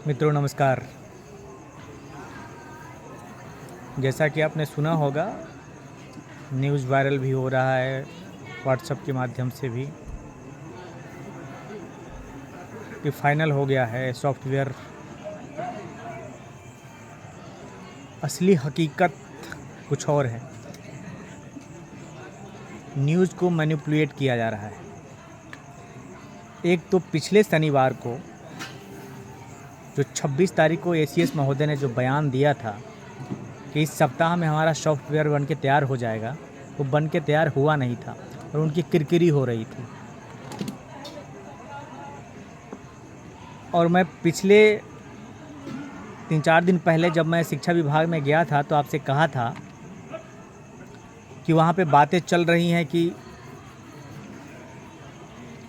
मित्रों नमस्कार। जैसा कि आपने सुना होगा, न्यूज़ वायरल भी हो रहा है व्हाट्सएप के माध्यम से भी कि फाइनल हो गया है सॉफ्टवेयर। असली हकीकत कुछ और है। न्यूज़ को मैनिपुलेट किया जा रहा है। एक तो पिछले शनिवार को जो 26 तारीख को एसीएस महोदय ने जो बयान दिया था कि इस सप्ताह में हमारा सॉफ्टवेयर बन के तैयार हो जाएगा, वो बन के तैयार हुआ नहीं था और उनकी किरकिरी हो रही थी। और मैं पिछले 3-4 दिन पहले जब मैं शिक्षा विभाग में गया था तो आपसे कहा था कि वहाँ पे बातें चल रही हैं कि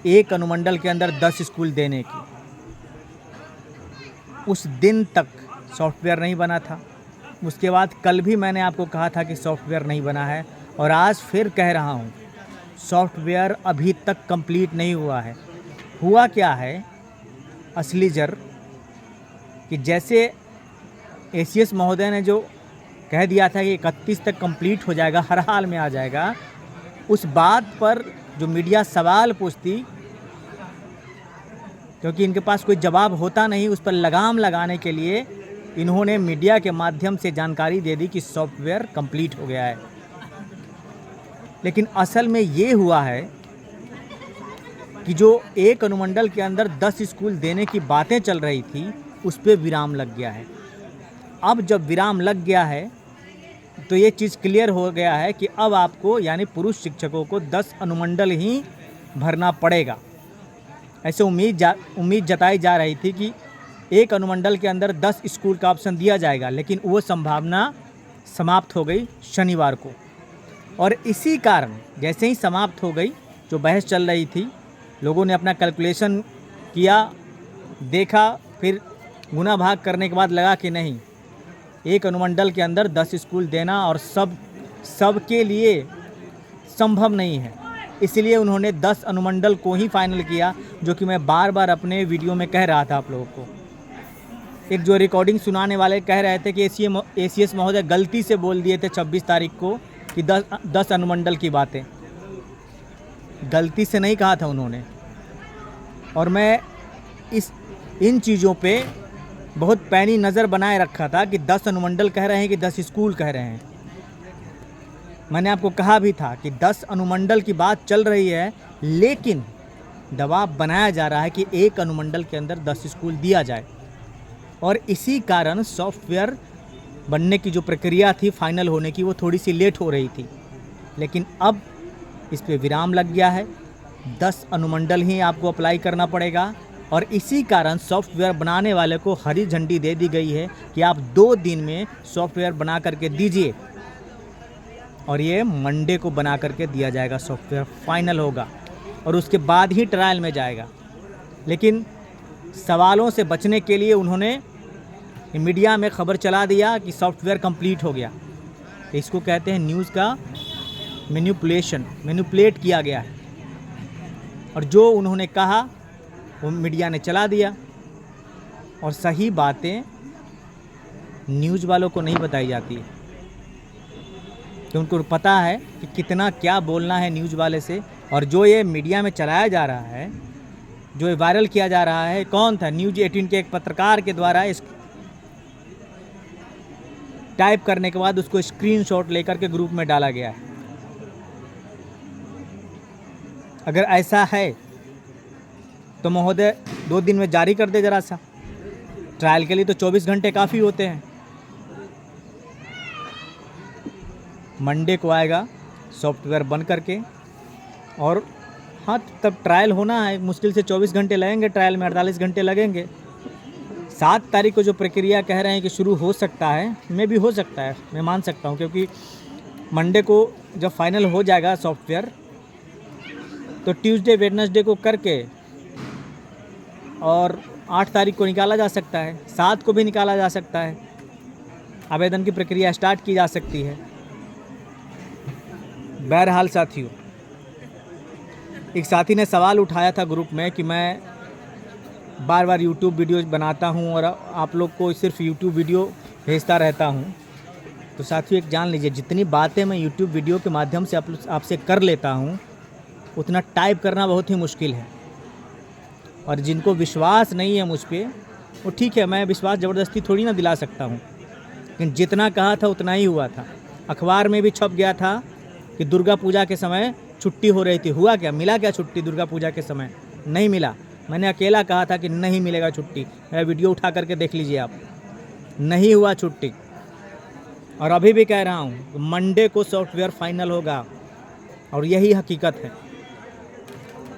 एक अनुमंडल के अंदर 10 स्कूल देने की। उस दिन तक सॉफ्टवेयर नहीं बना था। उसके बाद कल भी मैंने आपको कहा था कि सॉफ्टवेयर नहीं बना है और आज फिर कह रहा हूँ, सॉफ्टवेयर अभी तक कंप्लीट नहीं हुआ है। हुआ क्या है असली जर कि जैसे एसीएस महोदय ने जो कह दिया था कि 31 तक कंप्लीट हो जाएगा, हर हाल में आ जाएगा, उस बात पर जो मीडिया सवाल पूछती, क्योंकि इनके पास कोई जवाब होता नहीं, उस पर लगाम लगाने के लिए इन्होंने मीडिया के माध्यम से जानकारी दे दी कि सॉफ्टवेयर कंप्लीट हो गया है। लेकिन असल में ये हुआ है कि जो एक अनुमंडल के अंदर 10 स्कूल देने की बातें चल रही थी, उस पर विराम लग गया है। अब जब विराम लग गया है तो ये चीज़ क्लियर हो गया है कि अब आपको यानी पुरुष शिक्षकों को 10 अनुमंडल ही भरना पड़ेगा। ऐसे उम्मीद जताई जा रही थी कि एक अनुमंडल के अंदर 10 स्कूल का ऑप्शन दिया जाएगा, लेकिन वो संभावना समाप्त हो गई शनिवार को। और इसी कारण जैसे ही समाप्त हो गई, जो बहस चल रही थी, लोगों ने अपना कैलकुलेशन किया, देखा, फिर गुना भाग करने के बाद लगा कि नहीं, एक अनुमंडल के अंदर 10 स्कूल देना और सबके लिए संभव नहीं है। इसलिए उन्होंने 10 अनुमंडल को ही फाइनल किया, जो कि मैं बार बार अपने वीडियो में कह रहा था आप लोगों को। एक जो रिकॉर्डिंग सुनाने वाले कह रहे थे कि एसीएस महोदय गलती से बोल दिए थे 26 तारीख को कि 10 अनुमंडल की बातें। गलती से नहीं कहा था उन्होंने। और मैं इन चीज़ों पे बहुत पैनी नज़र बनाए रखा था कि 10 अनुमंडल कह रहे हैं कि 10 स्कूल कह रहे हैं। मैंने आपको कहा भी था कि 10 अनुमंडल की बात चल रही है, लेकिन दबाव बनाया जा रहा है कि एक अनुमंडल के अंदर 10 स्कूल दिया जाए। और इसी कारण सॉफ्टवेयर बनने की जो प्रक्रिया थी फाइनल होने की, वो थोड़ी सी लेट हो रही थी। लेकिन अब इस पे विराम लग गया है। 10 अनुमंडल ही आपको अप्लाई करना पड़ेगा और इसी कारण सॉफ्टवेयर बनाने वाले को हरी झंडी दे दी गई है कि आप 2 दिन में सॉफ्टवेयर बना करके दीजिए। और ये मंडे को बना करके दिया जाएगा, सॉफ्टवेयर फाइनल होगा और उसके बाद ही ट्रायल में जाएगा। लेकिन सवालों से बचने के लिए उन्होंने मीडिया में खबर चला दिया कि सॉफ्टवेयर कंप्लीट हो गया। इसको कहते हैं न्यूज़ का मैनिपुलेट किया गया है। और जो उन्होंने कहा वो मीडिया ने चला दिया और सही बातें न्यूज़ वालों को नहीं बताई जाती है, कि उनको पता है कि कितना क्या बोलना है न्यूज़ वाले से। और जो ये मीडिया में चलाया जा रहा है, जो ये वायरल किया जा रहा है, कौन था? न्यूज़ 18 के एक पत्रकार के द्वारा इस टाइप करने के बाद उसको स्क्रीनशॉट लेकर के ग्रुप में डाला गया है। अगर ऐसा है तो महोदय 2 दिन में जारी कर दे। जरा सा ट्रायल के लिए तो 24 घंटे काफ़ी होते हैं। मंडे को आएगा सॉफ्टवेयर बन करके और हाँ, तब ट्रायल होना है। मुश्किल से 24 घंटे लगेंगे, ट्रायल में 48 घंटे लगेंगे। 7 तारीख को जो प्रक्रिया कह रहे हैं कि शुरू हो सकता है, मैं भी हो सकता है, मैं मान सकता हूँ, क्योंकि मंडे को जब फाइनल हो जाएगा सॉफ्टवेयर तो ट्यूसडे वेडनेसडे को करके और 8 तारीख को निकाला जा सकता है, 7 को भी निकाला जा सकता है। आवेदन की प्रक्रिया स्टार्ट की जा सकती है। बहरहाल साथियों, एक साथी ने सवाल उठाया था ग्रुप में कि मैं बार बार यूट्यूब वीडियोज़ बनाता हूँ और आप लोग को सिर्फ यूट्यूब वीडियो भेजता रहता हूँ। तो साथियों एक जान लीजिए, जितनी बातें मैं यूट्यूब वीडियो के माध्यम से आपसे कर लेता हूँ, उतना टाइप करना बहुत ही मुश्किल है। और जिनको विश्वास नहीं है मुझ पर, वो ठीक है, मैं विश्वास ज़बरदस्ती थोड़ी ना दिला सकता हूँ, लेकिन जितना कहा था उतना ही हुआ था। अखबार में भी छप गया था कि दुर्गा पूजा के समय छुट्टी हो रही थी। हुआ क्या? मिला क्या छुट्टी दुर्गा पूजा के समय? नहीं मिला। मैंने अकेला कहा था कि नहीं मिलेगा छुट्टी। मेरा वीडियो उठा करके देख लीजिए आप, नहीं हुआ छुट्टी। और अभी भी कह रहा हूँ, मंडे को सॉफ्टवेयर फाइनल होगा और यही हकीकत है।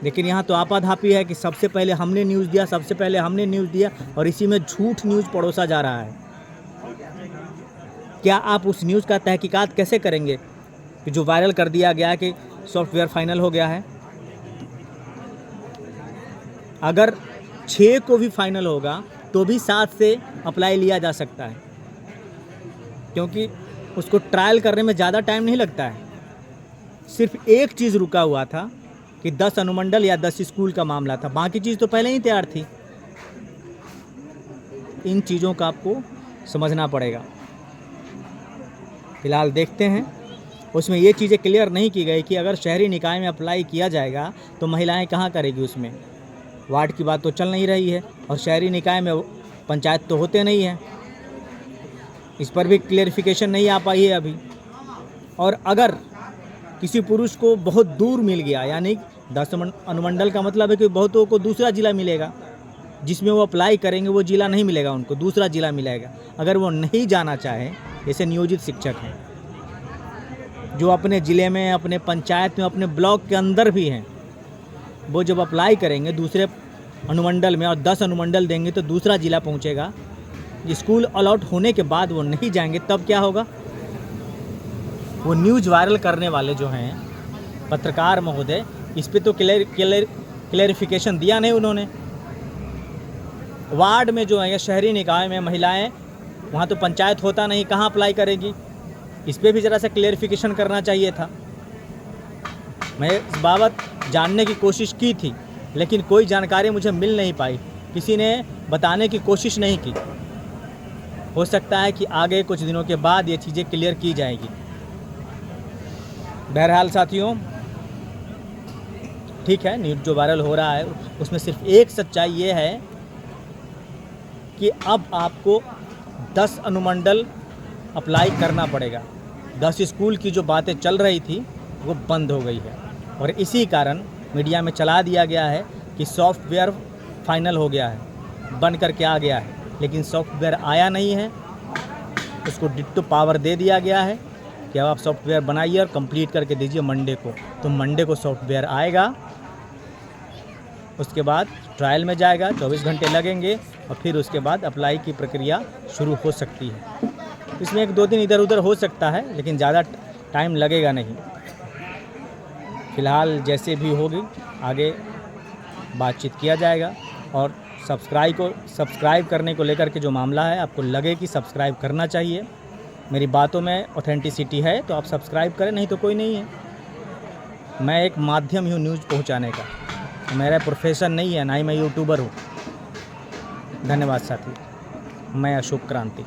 लेकिन यहाँ तो आपाधापी है कि सबसे पहले हमने न्यूज़ दिया, सबसे पहले हमने न्यूज़ दिया, और इसी में झूठ न्यूज़ परोसा जा रहा है। क्या आप उस न्यूज़ का तहकीकात कैसे करेंगे कि जो वायरल कर दिया गया कि सॉफ्टवेयर फाइनल हो गया है? अगर 6 को भी फाइनल होगा तो भी 7 से अप्लाई लिया जा सकता है, क्योंकि उसको ट्रायल करने में ज़्यादा टाइम नहीं लगता है। सिर्फ एक चीज़ रुका हुआ था कि 10 अनुमंडल या 10 स्कूल का मामला था, बाकी चीज़ तो पहले ही तैयार थी। इन चीज़ों का आपको समझना पड़ेगा। फ़िलहाल देखते हैं। उसमें ये चीज़ें क्लियर नहीं की गई कि अगर शहरी निकाय में अप्लाई किया जाएगा तो महिलाएं कहाँ करेगी उसमें। वार्ड की बात तो चल नहीं रही है, और शहरी निकाय में पंचायत तो होते नहीं हैं। इस पर भी क्लेरिफिकेशन नहीं आ पाई है अभी। और अगर किसी पुरुष को बहुत दूर मिल गया, यानी 10 अनुमंडल का मतलब है कि बहुतों को दूसरा ज़िला मिलेगा, जिसमें वो अप्लाई करेंगे वो ज़िला नहीं मिलेगा, उनको दूसरा ज़िला मिलेगा। अगर वो नहीं जाना चाहे, जैसे नियोजित शिक्षक हैं जो अपने ज़िले में, अपने पंचायत में, अपने ब्लॉक के अंदर भी हैं, वो जब अप्लाई करेंगे दूसरे अनुमंडल में और 10 अनुमंडल देंगे तो दूसरा ज़िला पहुंचेगा। स्कूल अलॉट होने के बाद वो नहीं जाएंगे, तब क्या होगा? वो न्यूज़ वायरल करने वाले जो हैं पत्रकार महोदय, इस पे तो क्लेरिफिकेशन दिया नहीं उन्होंने। वार्ड में जो है या शहरी निकाय में महिलाएं, वहाँ तो पंचायत होता नहीं, कहाँ अप्लाई करेगी? इस पे भी ज़रा सा क्लेरिफिकेशन करना चाहिए था। मैं इस बाबत जानने की कोशिश की थी, लेकिन कोई जानकारी मुझे मिल नहीं पाई, किसी ने बताने की कोशिश नहीं की। हो सकता है कि आगे कुछ दिनों के बाद ये चीज़ें क्लियर की जाएगी। बहरहाल साथियों, ठीक है, न्यूज़ जो वायरल हो रहा है उसमें सिर्फ एक सच्चाई ये है कि अब आपको 10 अनुमंडल अप्लाई करना पड़ेगा। 10 स्कूल की जो बातें चल रही थी वो बंद हो गई है, और इसी कारण मीडिया में चला दिया गया है कि सॉफ्टवेयर फाइनल हो गया है, बन करके आ गया है। लेकिन सॉफ्टवेयर आया नहीं है, उसको डिट्टो पावर दे दिया गया है कि अब आप सॉफ्टवेयर बनाइए और कंप्लीट करके दीजिए मंडे को। तो मंडे को सॉफ्टवेयर आएगा, उसके बाद ट्रायल में जाएगा, 24 घंटे लगेंगे, और फिर उसके बाद अप्लाई की प्रक्रिया शुरू हो सकती है। इसमें 1-2 दिन इधर उधर हो सकता है, लेकिन ज़्यादा टाइम लगेगा नहीं। फ़िलहाल जैसे भी होगी आगे बातचीत किया जाएगा। और सब्सक्राइब करने को लेकर के जो मामला है, आपको लगे कि सब्सक्राइब करना चाहिए, मेरी बातों में ऑथेंटिसिटी है, तो आप सब्सक्राइब करें, नहीं तो कोई नहीं है। मैं एक माध्यम हूँ न्यूज़ पहुँचाने का, मेरा प्रोफेशन नहीं है, ना ही मैं यूट्यूबर हूँ। धन्यवाद साथी। मैं अशोक क्रांति।